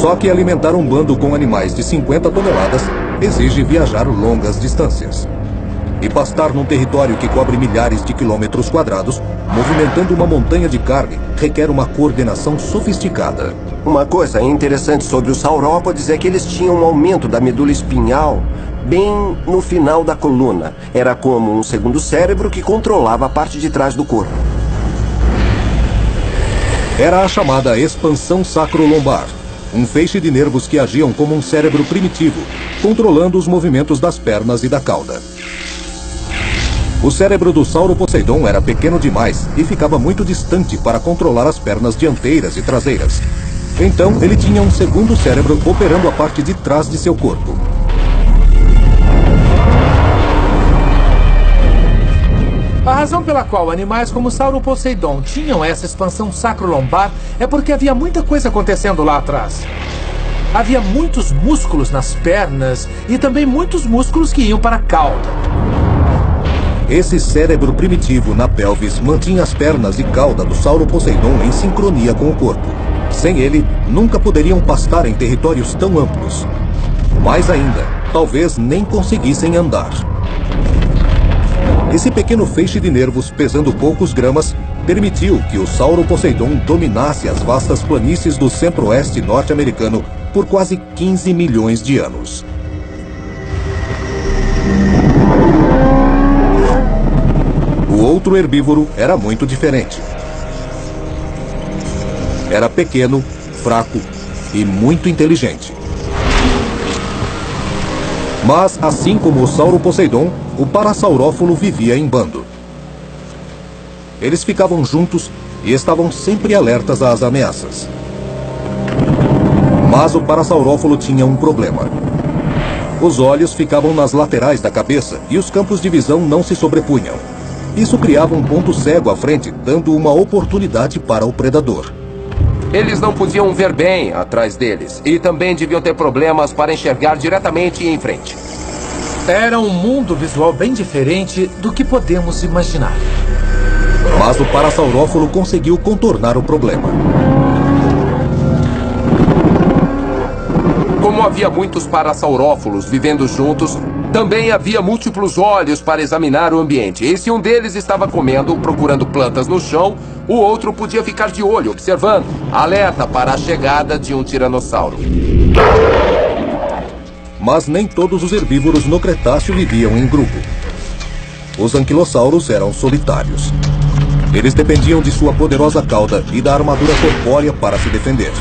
Só que alimentar um bando com animais de 50 toneladas exige viajar longas distâncias. E pastar num território que cobre milhares de quilômetros quadrados, movimentando uma montanha de carne, requer uma coordenação sofisticada. Uma coisa interessante sobre os saurópodes é que eles tinham um aumento da medula espinhal bem no final da coluna. Era como um segundo cérebro que controlava a parte de trás do corpo. Era a chamada expansão sacrolombar, um feixe de nervos que agiam como um cérebro primitivo, controlando os movimentos das pernas e da cauda. O cérebro do Sauroposeidon era pequeno demais e ficava muito distante para controlar as pernas dianteiras e traseiras. Então, ele tinha um segundo cérebro operando a parte de trás de seu corpo. A razão pela qual animais como o Sauroposeidon tinham essa expansão sacrolombar é porque havia muita coisa acontecendo lá atrás. Havia muitos músculos nas pernas e também muitos músculos que iam para a cauda. Esse cérebro primitivo na pelvis mantinha as pernas e cauda do Sauroposeidon em sincronia com o corpo. Sem ele, nunca poderiam pastar em territórios tão amplos. Mais ainda, talvez nem conseguissem andar. Esse pequeno feixe de nervos, pesando poucos gramas, permitiu que o Sauroposeidon dominasse as vastas planícies do centro-oeste norte-americano por quase 15 milhões de anos. O outro herbívoro era muito diferente. Era pequeno, fraco e muito inteligente. Mas, assim como o Sauroposeidon, o Parasaurófilo vivia em bando. Eles ficavam juntos e estavam sempre alertas às ameaças. Mas o Parasaurófilo tinha um problema. Os olhos ficavam nas laterais da cabeça e os campos de visão não se sobrepunham. Isso criava um ponto cego à frente, dando uma oportunidade para o predador. Eles não podiam ver bem atrás deles e também deviam ter problemas para enxergar diretamente em frente. Era um mundo visual bem diferente do que podemos imaginar. Mas o Parasaurófilo conseguiu contornar o problema. Como havia muitos parasaurófilos vivendo juntos, também havia múltiplos olhos para examinar o ambiente. E se um deles estava comendo, procurando plantas no chão, o outro podia ficar de olho, observando, alerta para a chegada de um tiranossauro. Mas nem todos os herbívoros no Cretáceo viviam em grupo. Os anquilossauros eram solitários. Eles dependiam de sua poderosa cauda e da armadura corpórea para se defender.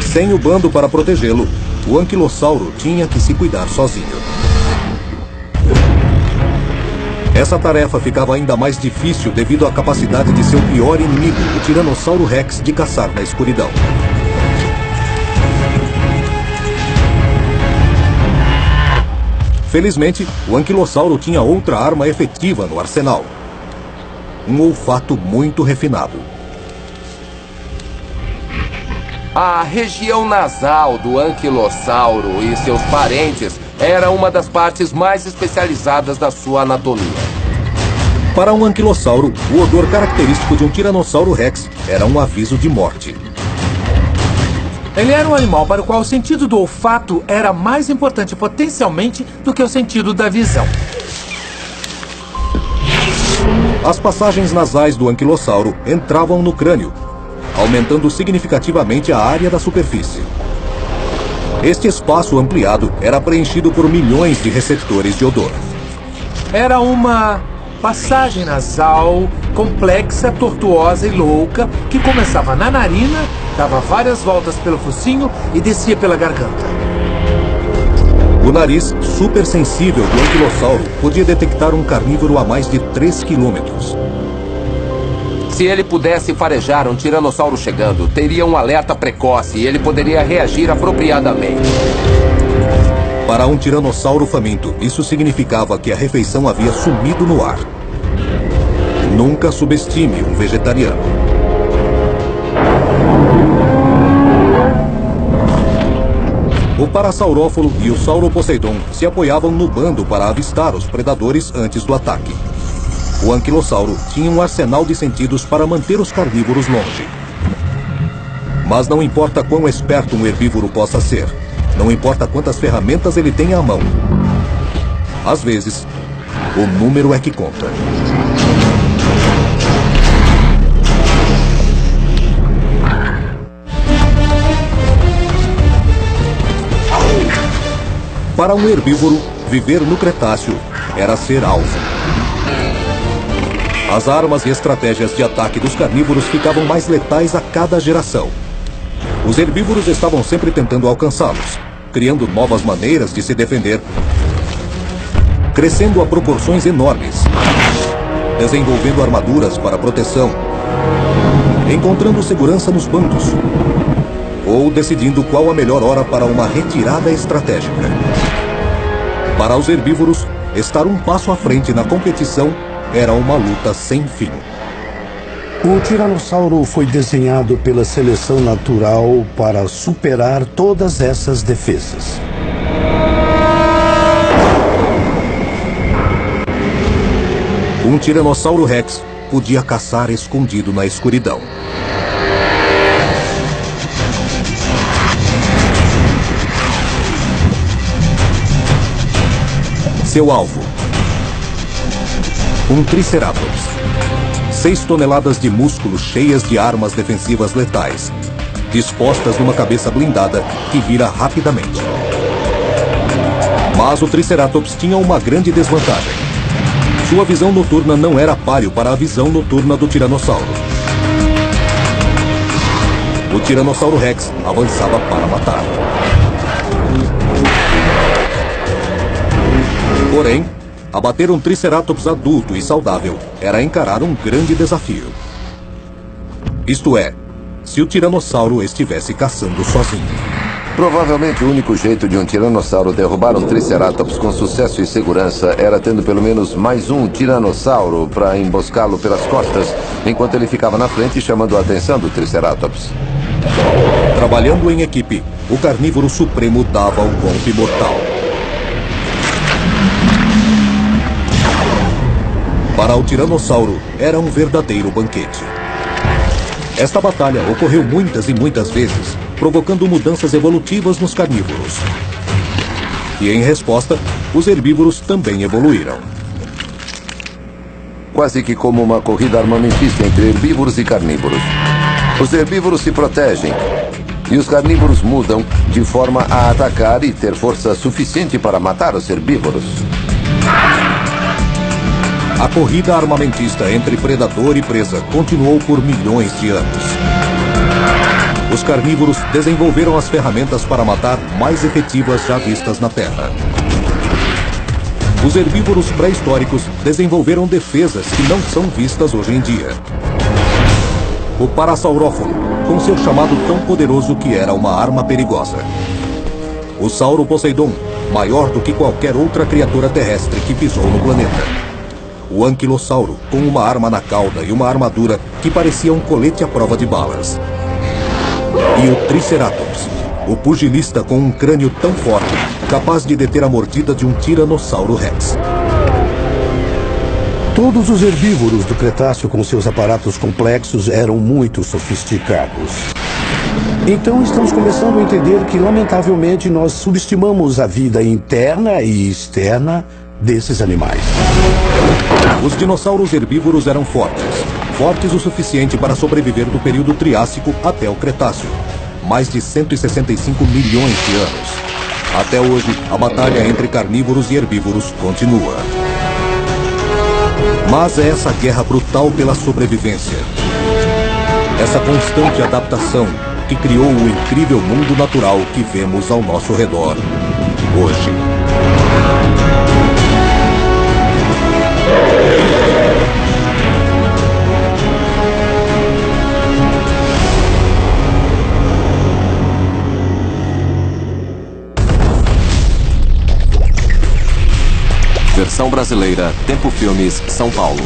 Sem o bando para protegê-lo, o anquilossauro tinha que se cuidar sozinho. Essa tarefa ficava ainda mais difícil devido à capacidade de seu pior inimigo, o Tiranossauro Rex, de caçar na escuridão. Felizmente, o anquilossauro tinha outra arma efetiva no arsenal: um olfato muito refinado. A região nasal do anquilossauro e seus parentes era uma das partes mais especializadas da sua anatomia. Para um anquilossauro, o odor característico de um Tiranossauro Rex era um aviso de morte. Ele era um animal para o qual o sentido do olfato era mais importante potencialmente do que o sentido da visão. As passagens nasais do anquilossauro entravam no crânio, aumentando significativamente a área da superfície. Este espaço ampliado era preenchido por milhões de receptores de odor. Era uma passagem nasal complexa, tortuosa e louca que começava na narina, dava várias voltas pelo focinho e descia pela garganta. O nariz supersensível do anquilossauro podia detectar um carnívoro a mais de 3 quilômetros. Se ele pudesse farejar um tiranossauro chegando, teria um alerta precoce e ele poderia reagir apropriadamente. Para um tiranossauro faminto, isso significava que a refeição havia sumido no ar. Nunca subestime um vegetariano. O Parasaurófilo e o Sauroposeidon se apoiavam no bando para avistar os predadores antes do ataque. O anquilossauro tinha um arsenal de sentidos para manter os carnívoros longe. Mas não importa quão esperto um herbívoro possa ser, não importa quantas ferramentas ele tenha à mão. Às vezes, o número é que conta. Para um herbívoro, viver no Cretáceo era ser alvo. As armas e estratégias de ataque dos carnívoros ficavam mais letais a cada geração. Os herbívoros estavam sempre tentando alcançá-los, criando novas maneiras de se defender, crescendo a proporções enormes, desenvolvendo armaduras para proteção, encontrando segurança nos bandos, ou decidindo qual a melhor hora para uma retirada estratégica. Para os herbívoros, estar um passo à frente na competição era uma luta sem fim. O tiranossauro foi desenhado pela seleção natural para superar todas essas defesas. Um tiranossauro rex podia caçar escondido na escuridão. Seu alvo: um triceratops. 6 toneladas de músculos cheias de armas defensivas letais, dispostas numa cabeça blindada que vira rapidamente. Mas o triceratops tinha uma grande desvantagem. Sua visão noturna não era páreo para a visão noturna do tiranossauro. O tiranossauro rex avançava para matar. Porém, abater um triceratops adulto e saudável era encarar um grande desafio. Isto é, se o tiranossauro estivesse caçando sozinho. Provavelmente o único jeito de um tiranossauro derrubar um triceratops com sucesso e segurança era tendo pelo menos mais um tiranossauro para emboscá-lo pelas costas, enquanto ele ficava na frente chamando a atenção do triceratops. Trabalhando em equipe, o carnívoro supremo dava o golpe mortal. Para o tiranossauro, era um verdadeiro banquete. Esta batalha ocorreu muitas e muitas vezes, provocando mudanças evolutivas nos carnívoros. E em resposta, os herbívoros também evoluíram. Quase que como uma corrida armamentista entre herbívoros e carnívoros. Os herbívoros se protegem e os carnívoros mudam de forma a atacar e ter força suficiente para matar os herbívoros. A corrida armamentista entre predador e presa continuou por milhões de anos. Os carnívoros desenvolveram as ferramentas para matar mais efetivas já vistas na Terra. Os herbívoros pré-históricos desenvolveram defesas que não são vistas hoje em dia. O Parasaurófilo, com seu chamado tão poderoso que era uma arma perigosa. O Sauro Poseidon, maior do que qualquer outra criatura terrestre que pisou no planeta. O anquilossauro, com uma arma na cauda e uma armadura que parecia um colete à prova de balas. E o Triceratops, o pugilista com um crânio tão forte, capaz de deter a mordida de um tiranossauro rex. Todos os herbívoros do Cretáceo com seus aparatos complexos eram muito sofisticados. Então estamos começando a entender que, lamentavelmente, nós subestimamos a vida interna e externa desses animais. Os dinossauros herbívoros eram fortes o suficiente para sobreviver do período Triássico até o Cretáceo, mais de 165 milhões de anos. Até hoje, a batalha entre carnívoros e herbívoros continua. Mas é essa guerra brutal pela sobrevivência, essa constante adaptação, que criou o incrível mundo natural que vemos ao nosso redor hoje. Versão brasileira, Tempo Filmes, São Paulo.